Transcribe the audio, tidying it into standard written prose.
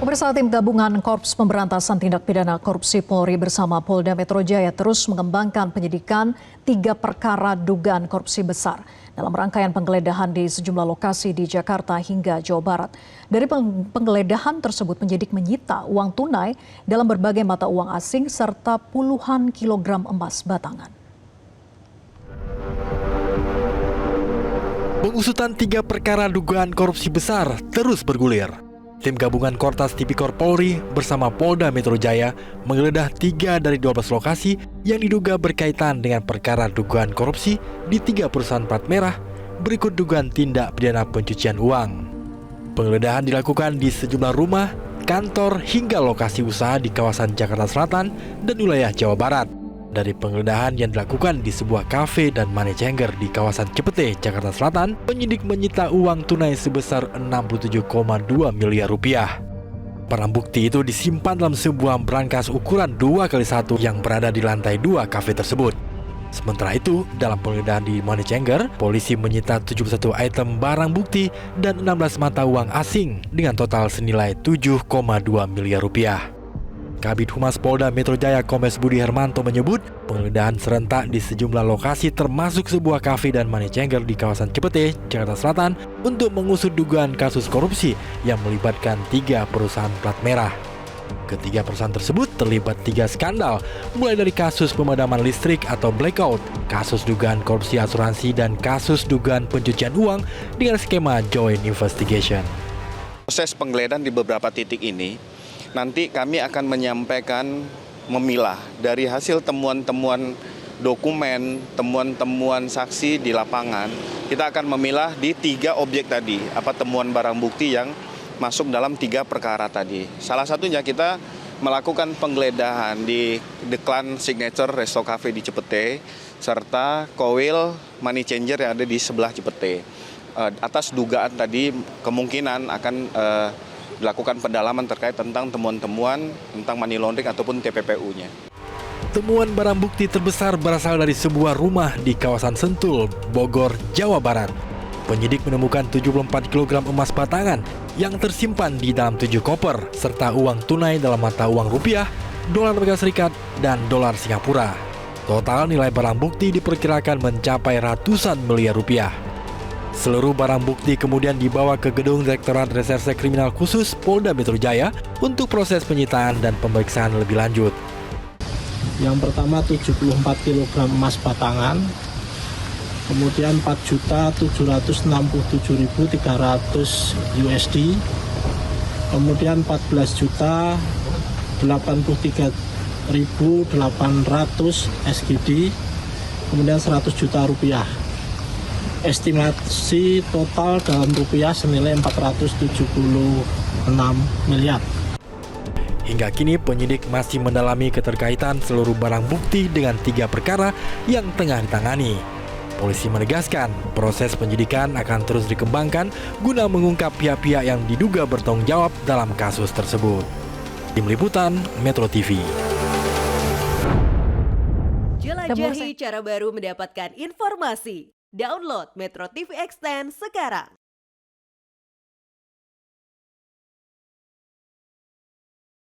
Pemirsa, tim gabungan Korps Pemberantasan Tindak Pidana Korupsi Polri bersama Polda Metro Jaya terus mengembangkan penyidikan 3 perkara dugaan korupsi besar dalam rangkaian penggeledahan di sejumlah lokasi di Jakarta hingga Jawa Barat. Dari penggeledahan tersebut, penyidik menyita uang tunai dalam berbagai mata uang asing serta puluhan kilogram emas batangan. Pengusutan 3 perkara dugaan korupsi besar terus bergulir. Tim gabungan Kortas Tipikor Polri bersama Polda Metro Jaya menggeledah 3 dari 12 lokasi yang diduga berkaitan dengan perkara dugaan korupsi di 3 perusahaan plat merah berikut dugaan tindak pidana pencucian uang. Penggeledahan dilakukan di sejumlah rumah, kantor, hingga lokasi usaha di kawasan Jakarta Selatan dan wilayah Jawa Barat. Dari penggeledahan yang dilakukan di sebuah kafe dan money changer di kawasan Cipete, Jakarta Selatan, penyidik menyita uang tunai sebesar 67,2 miliar rupiah. Barang bukti itu disimpan dalam sebuah brankas ukuran 2x1 yang berada di lantai 2 kafe tersebut. Sementara itu, dalam penggeledahan di money changer, polisi menyita 71 item barang bukti dan 16 mata uang asing dengan total senilai 7,2 miliar rupiah. Kabid Humas Polda Metro Jaya Kombes Budi Hermanto menyebut penggeledahan serentak di sejumlah lokasi termasuk sebuah kafe dan money changer di kawasan Cipete, Jakarta Selatan untuk mengusut dugaan kasus korupsi yang melibatkan 3 perusahaan plat merah. Ketiga perusahaan tersebut terlibat 3 skandal, mulai dari kasus pemadaman listrik atau blackout, kasus dugaan korupsi asuransi, dan kasus dugaan pencucian uang dengan skema joint investigation. Proses penggeledahan di beberapa titik ini nanti kami akan menyampaikan, memilah dari hasil temuan-temuan dokumen, temuan-temuan saksi di lapangan. Kita akan memilah di 3 objek tadi, temuan barang bukti yang masuk dalam 3 perkara tadi. Salah satunya kita melakukan penggeledahan di The Clan Signature Resto Cafe di Cipete, serta Koil Money Changer yang ada di sebelah Cipete. Atas dugaan tadi kemungkinan akan dilakukan pendalaman terkait tentang temuan-temuan tentang money laundering ataupun TPPU-nya. Temuan barang bukti terbesar berasal dari sebuah rumah di kawasan Sentul, Bogor, Jawa Barat. Penyidik menemukan 74 kg emas batangan yang tersimpan di dalam 7 koper, serta uang tunai dalam mata uang rupiah, dolar Amerika Serikat, dan dolar Singapura. Total nilai barang bukti diperkirakan mencapai ratusan miliar rupiah. Seluruh barang bukti kemudian dibawa ke gedung Direktorat Reserse Kriminal Khusus Polda Metro Jaya untuk proses penyitaan dan pemeriksaan lebih lanjut. Yang pertama 74 kg emas batangan, kemudian 4.767.300 USD, kemudian 14.083.800 SGD, kemudian 100 juta rupiah. Estimasi total dalam rupiah senilai 476 miliar. Hingga kini penyidik masih mendalami keterkaitan seluruh barang bukti dengan 3 perkara yang tengah ditangani. Polisi menegaskan proses penyidikan akan terus dikembangkan guna mengungkap pihak-pihak yang diduga bertanggung jawab dalam kasus tersebut. Tim Liputan Metro TV. Jelajahi cara baru mendapatkan informasi. Download Metro TV Extend sekarang.